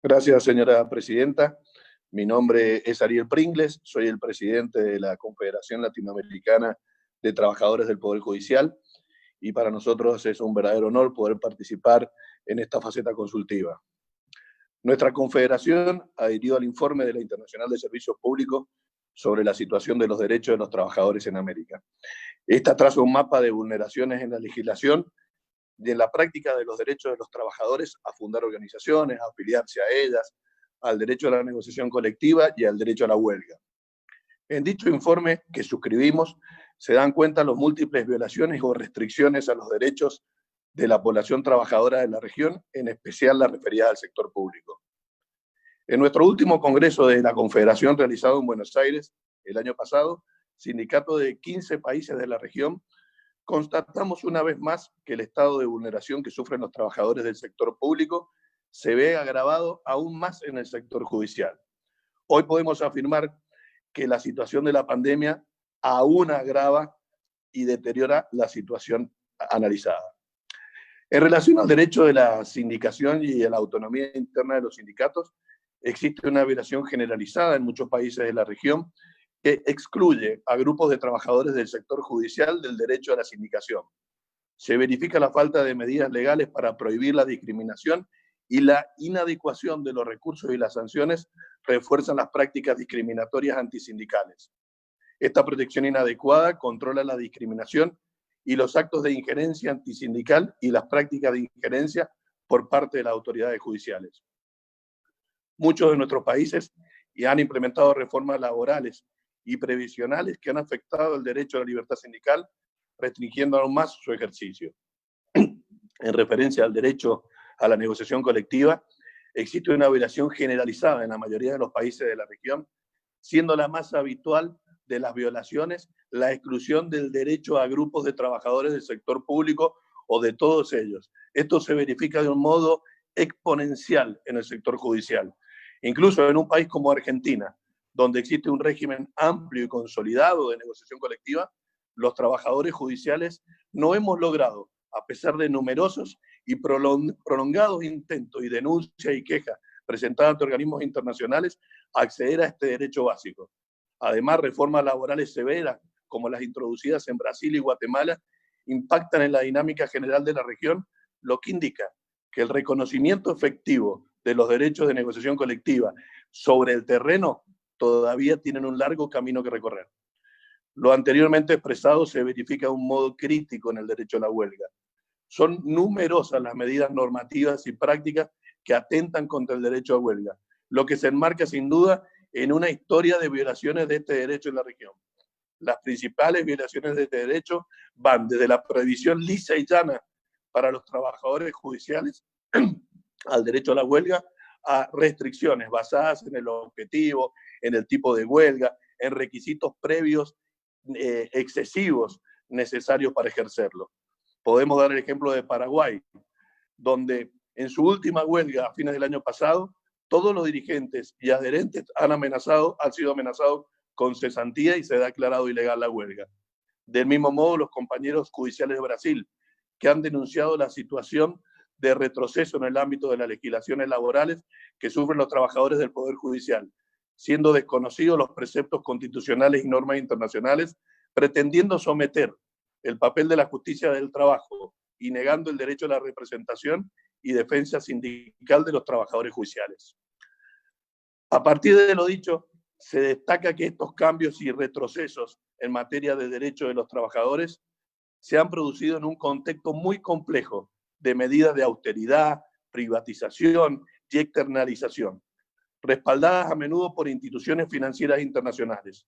Gracias, señora presidenta. Mi nombre es Ariel Pringles, soy el presidente de la Confederación Latinoamericana de Trabajadores del Poder Judicial y para nosotros es un verdadero honor poder participar en esta faceta consultiva. Nuestra confederación adhirió al informe de la Internacional de Servicios Públicos sobre la situación de los derechos de los trabajadores en América. Esta traza un mapa de vulneraciones en la legislación y en la práctica de los derechos de los trabajadores a fundar organizaciones, a afiliarse a ellas, al derecho a la negociación colectiva y al derecho a la huelga. En dicho informe que suscribimos se dan cuenta las múltiples violaciones o restricciones a los derechos de la población trabajadora de la región, en especial las referidas al sector público. En nuestro último congreso de la Confederación realizado en Buenos Aires el año pasado, sindicatos de 15 países de la región, constatamos una vez más que el estado de vulneración que sufren los trabajadores del sector público se ve agravado aún más en el sector judicial. Hoy podemos afirmar que la situación de la pandemia aún agrava y deteriora la situación analizada. En relación al derecho de la sindicación y a la autonomía interna de los sindicatos, existe una violación generalizada en muchos países de la región que excluye a grupos de trabajadores del sector judicial del derecho a la sindicación. Se verifica la falta de medidas legales para prohibir la discriminación y la inadecuación de los recursos y las sanciones refuerzan las prácticas discriminatorias antisindicales. Esta protección inadecuada controla la discriminación y los actos de injerencia antisindical y las prácticas de injerencia por parte de las autoridades judiciales. Muchos de nuestros países ya han implementado reformas laborales y previsionales que han afectado el derecho a la libertad sindical, restringiendo aún más su ejercicio. En referencia al derecho a la negociación colectiva, existe una violación generalizada en la mayoría de los países de la región, siendo la más habitual de las violaciones la exclusión del derecho a grupos de trabajadores del sector público o de todos ellos. Esto se verifica de un modo exponencial en el sector judicial. Incluso en un país como Argentina, donde existe un régimen amplio y consolidado de negociación colectiva, los trabajadores judiciales no hemos logrado, a pesar de numerosos y prolongados intentos y denuncias y quejas presentadas ante organismos internacionales, acceder a este derecho básico. Además, reformas laborales severas, como las introducidas en Brasil y Guatemala, impactan en la dinámica general de la región, lo que indica que el reconocimiento efectivo de los derechos de negociación colectiva sobre el terreno todavía tienen un largo camino que recorrer. Lo anteriormente expresado se verifica de un modo crítico en el derecho a la huelga. Son numerosas las medidas normativas y prácticas que atentan contra el derecho a huelga, lo que se enmarca sin duda en una historia de violaciones de este derecho en la región. Las principales violaciones de este derecho van desde la prohibición lisa y llana para los trabajadores judiciales al derecho a la huelga, a restricciones basadas en el objetivo, en el tipo de huelga, en requisitos previos excesivos necesarios para ejercerlo. Podemos dar el ejemplo de Paraguay, donde en su última huelga a fines del año pasado, todos los dirigentes y adherentes han sido amenazados con cesantía y se ha declarado ilegal la huelga. Del mismo modo, los compañeros judiciales de Brasil, que han denunciado la situación de retroceso en el ámbito de las legislaciones laborales que sufren los trabajadores del Poder Judicial, siendo desconocidos los preceptos constitucionales y normas internacionales, pretendiendo someter el papel de la justicia del trabajo y negando el derecho a la representación y defensa sindical de los trabajadores judiciales. A partir de lo dicho, se destaca que estos cambios y retrocesos en materia de derechos de los trabajadores se han producido en un contexto muy complejo de medidas de austeridad, privatización y externalización, respaldadas a menudo por instituciones financieras internacionales.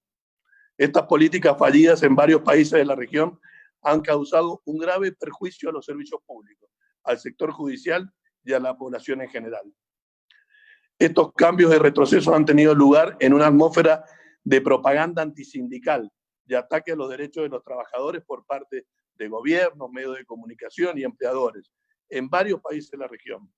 Estas políticas fallidas en varios países de la región han causado un grave perjuicio a los servicios públicos, al sector judicial y a la población en general. Estos cambios de retroceso han tenido lugar en una atmósfera de propaganda antisindical y ataque a los derechos de los trabajadores por parte de gobiernos, medios de comunicación y empleadores en varios países de la región.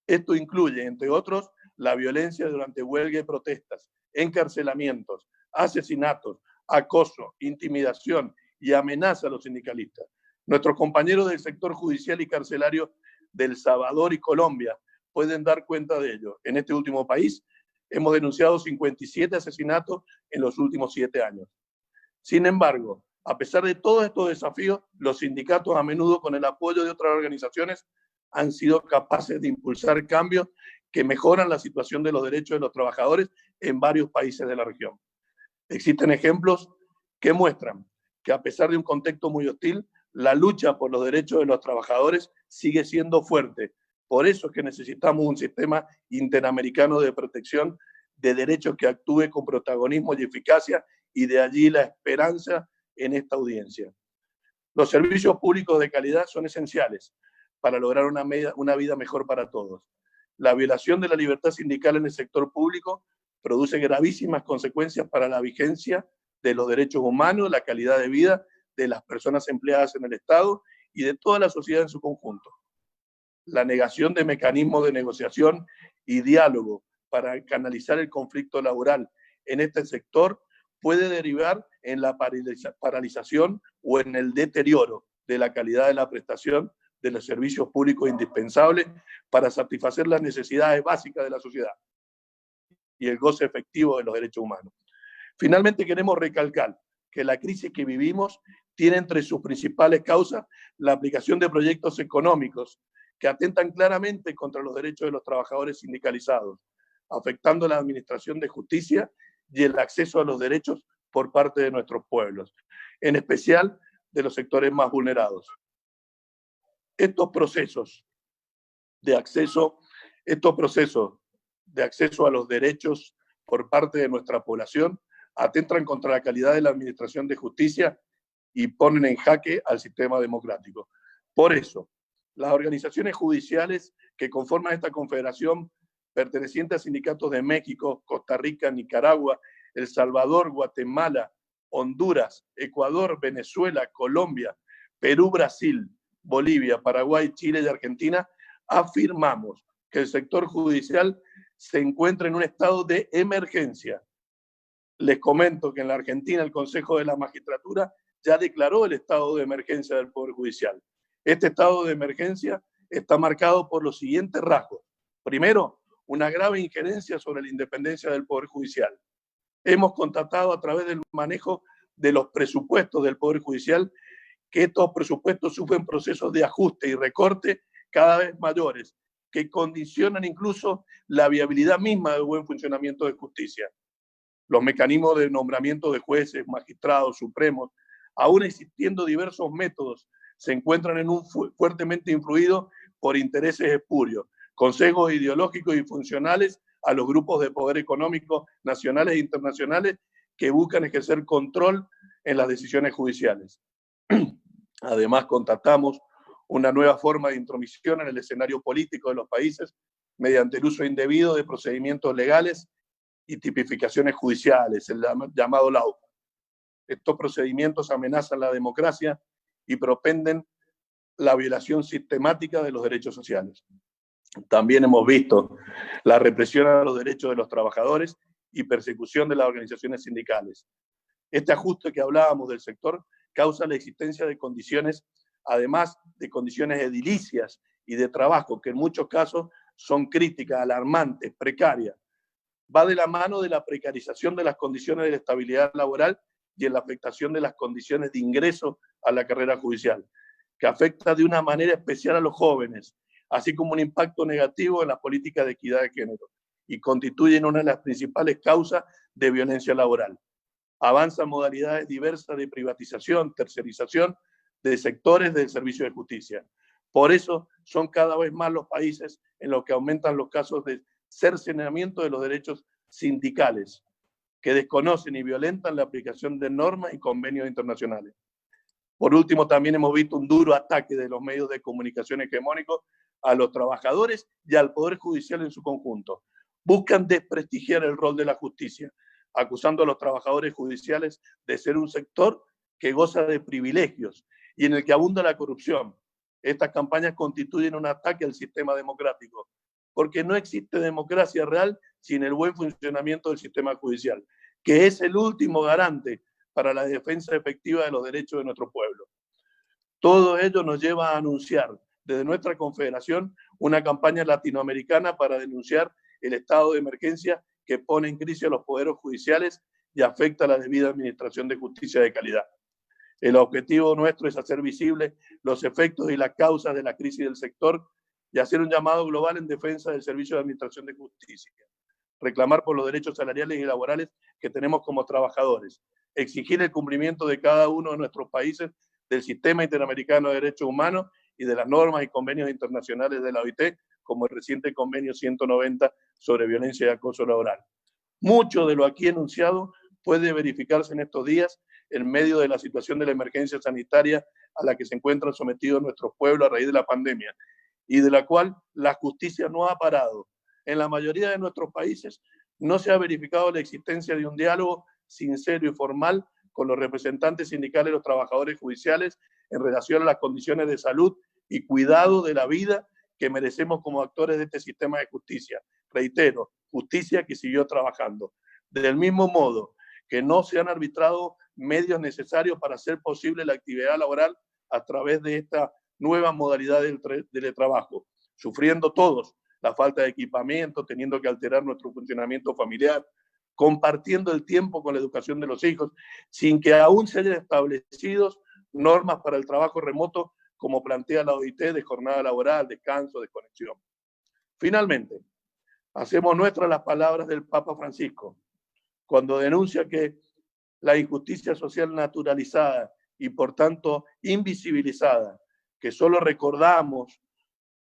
Esto incluye, entre otros, la violencia durante huelga y protestas, encarcelamientos, asesinatos, acoso, intimidación y amenaza a los sindicalistas. Nuestros compañeros del sector judicial y carcelario de El Salvador y Colombia pueden dar cuenta de ello. En este último país hemos denunciado 57 asesinatos en los últimos 7 años. Sin embargo, a pesar de todos estos desafíos, los sindicatos, a menudo con el apoyo de otras organizaciones, han sido capaces de impulsar cambios que mejoran la situación de los derechos de los trabajadores en varios países de la región. Existen ejemplos que muestran que, a pesar de un contexto muy hostil, la lucha por los derechos de los trabajadores sigue siendo fuerte. Por eso es que necesitamos un sistema interamericano de protección de derechos que actúe con protagonismo y eficacia, y de allí la esperanza en esta audiencia. Los servicios públicos de calidad son esenciales para lograr una vida mejor para todos. La violación de la libertad sindical en el sector público produce gravísimas consecuencias para la vigencia de los derechos humanos, la calidad de vida de las personas empleadas en el Estado y de toda la sociedad en su conjunto. La negación de mecanismos de negociación y diálogo para canalizar el conflicto laboral en este sector puede derivar en la paralización o en el deterioro de la calidad de la prestación de los servicios públicos indispensables para satisfacer las necesidades básicas de la sociedad y el goce efectivo de los derechos humanos. Finalmente, queremos recalcar que la crisis que vivimos tiene entre sus principales causas la aplicación de proyectos económicos que atentan claramente contra los derechos de los trabajadores sindicalizados, afectando la administración de justicia y el acceso a los derechos por parte de nuestros pueblos, en especial de los sectores más vulnerados. Estos procesos de acceso a los derechos por parte de nuestra población atentan contra la calidad de la administración de justicia y ponen en jaque al sistema democrático. Por eso, las organizaciones judiciales que conforman esta confederación, pertenecientes a sindicatos de México, Costa Rica, Nicaragua, El Salvador, Guatemala, Honduras, Ecuador, Venezuela, Colombia, Perú, Brasil, Bolivia, Paraguay, Chile y Argentina, afirmamos que el sector judicial se encuentra en un estado de emergencia. Les comento que en la Argentina el Consejo de la Magistratura ya declaró el estado de emergencia del Poder Judicial. Este estado de emergencia está marcado por los siguientes rasgos. Primero, una grave injerencia sobre la independencia del Poder Judicial. Hemos constatado a través del manejo de los presupuestos del Poder Judicial que estos presupuestos sufren procesos de ajuste y recorte cada vez mayores, que condicionan incluso la viabilidad misma del buen funcionamiento de justicia. Los mecanismos de nombramiento de jueces, magistrados, supremos, aún existiendo diversos métodos, se encuentran fuertemente influidos por intereses espurios, consejos ideológicos y funcionales a los grupos de poder económico nacionales e internacionales que buscan ejercer control en las decisiones judiciales. Además, constatamos una nueva forma de intromisión en el escenario político de los países mediante el uso indebido de procedimientos legales y tipificaciones judiciales, el llamado lawfare. Estos procedimientos amenazan la democracia y propenden la violación sistemática de los derechos sociales. También hemos visto la represión a los derechos de los trabajadores y persecución de las organizaciones sindicales. Este ajuste que hablábamos del sector causa la existencia de condiciones, además de condiciones edilicias y de trabajo, que en muchos casos son críticas, alarmantes, precarias. Va de la mano de la precarización de las condiciones de la estabilidad laboral y en la afectación de las condiciones de ingreso a la carrera judicial, que afecta de una manera especial a los jóvenes, así como un impacto negativo en las políticas de equidad de género, y constituyen una de las principales causas de violencia laboral. Avanzan modalidades diversas de privatización, tercerización de sectores del servicio de justicia. Por eso son cada vez más los países en los que aumentan los casos de cercenamiento de los derechos sindicales, que desconocen y violentan la aplicación de normas y convenios internacionales. Por último, también hemos visto un duro ataque de los medios de comunicación hegemónicos a los trabajadores y al Poder Judicial en su conjunto. Buscan desprestigiar el rol de la justicia, acusando a los trabajadores judiciales de ser un sector que goza de privilegios y en el que abunda la corrupción. Estas campañas constituyen un ataque al sistema democrático, porque no existe democracia real sin el buen funcionamiento del sistema judicial, que es el último garante para la defensa efectiva de los derechos de nuestro pueblo. Todo ello nos lleva a anunciar desde nuestra confederación una campaña latinoamericana para denunciar el estado de emergencia que pone en crisis a los poderes judiciales y afecta a la debida administración de justicia de calidad. El objetivo nuestro es hacer visibles los efectos y las causas de la crisis del sector y hacer un llamado global en defensa del servicio de administración de justicia. Reclamar por los derechos salariales y laborales que tenemos como trabajadores. Exigir el cumplimiento de cada uno de nuestros países del Sistema Interamericano de Derechos Humanos y de las normas y convenios internacionales de la OIT, como el reciente convenio 190 sobre violencia y acoso laboral. Mucho de lo aquí enunciado puede verificarse en estos días en medio de la situación de la emergencia sanitaria a la que se encuentran sometidos nuestros pueblos a raíz de la pandemia y de la cual la justicia no ha parado. En la mayoría de nuestros países no se ha verificado la existencia de un diálogo sincero y formal con los representantes sindicales y los trabajadores judiciales en relación a las condiciones de salud y cuidado de la vida que merecemos como actores de este sistema de justicia. Reitero, justicia que siguió trabajando. Del mismo modo que no se han arbitrado medios necesarios para hacer posible la actividad laboral a través de esta nueva modalidad del teletrabajo, sufriendo todos la falta de equipamiento, teniendo que alterar nuestro funcionamiento familiar, compartiendo el tiempo con la educación de los hijos, sin que aún se hayan establecido normas para el trabajo remoto, como plantea la OIT, de jornada laboral, descanso, desconexión. Finalmente, hacemos nuestras las palabras del Papa Francisco, cuando denuncia que la injusticia social naturalizada y por tanto invisibilizada, que solo recordamos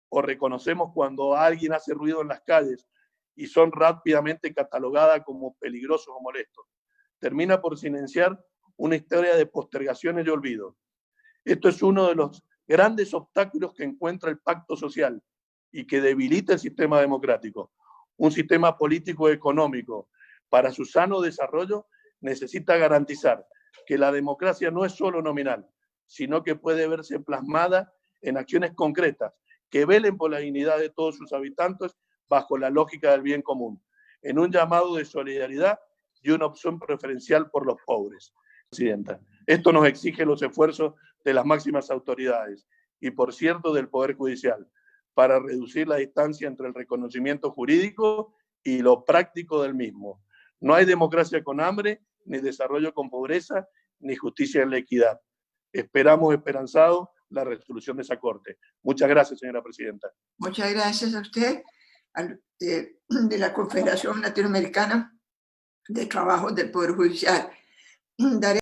o reconocemos cuando alguien hace ruido en las calles y son rápidamente catalogadas como peligrosos o molestos, termina por silenciar una historia de postergaciones y olvido. Esto es uno de los grandes obstáculos que encuentra el pacto social y que debilita el sistema democrático. Un sistema político-económico para su sano desarrollo necesita garantizar que la democracia no es solo nominal, sino que puede verse plasmada en acciones concretas que velen por la dignidad de todos sus habitantes bajo la lógica del bien común, en un llamado de solidaridad y una opción preferencial por los pobres. Presidenta, esto nos exige los esfuerzos de las máximas autoridades y, por cierto, del Poder Judicial, para reducir la distancia entre el reconocimiento jurídico y lo práctico del mismo. No hay democracia con hambre, ni desarrollo con pobreza, ni justicia en la equidad. Esperamos esperanzados la resolución de esa Corte. Muchas gracias, señora presidenta. Muchas gracias a usted, de la Confederación Latinoamericana de Trabajos del Poder Judicial. Daré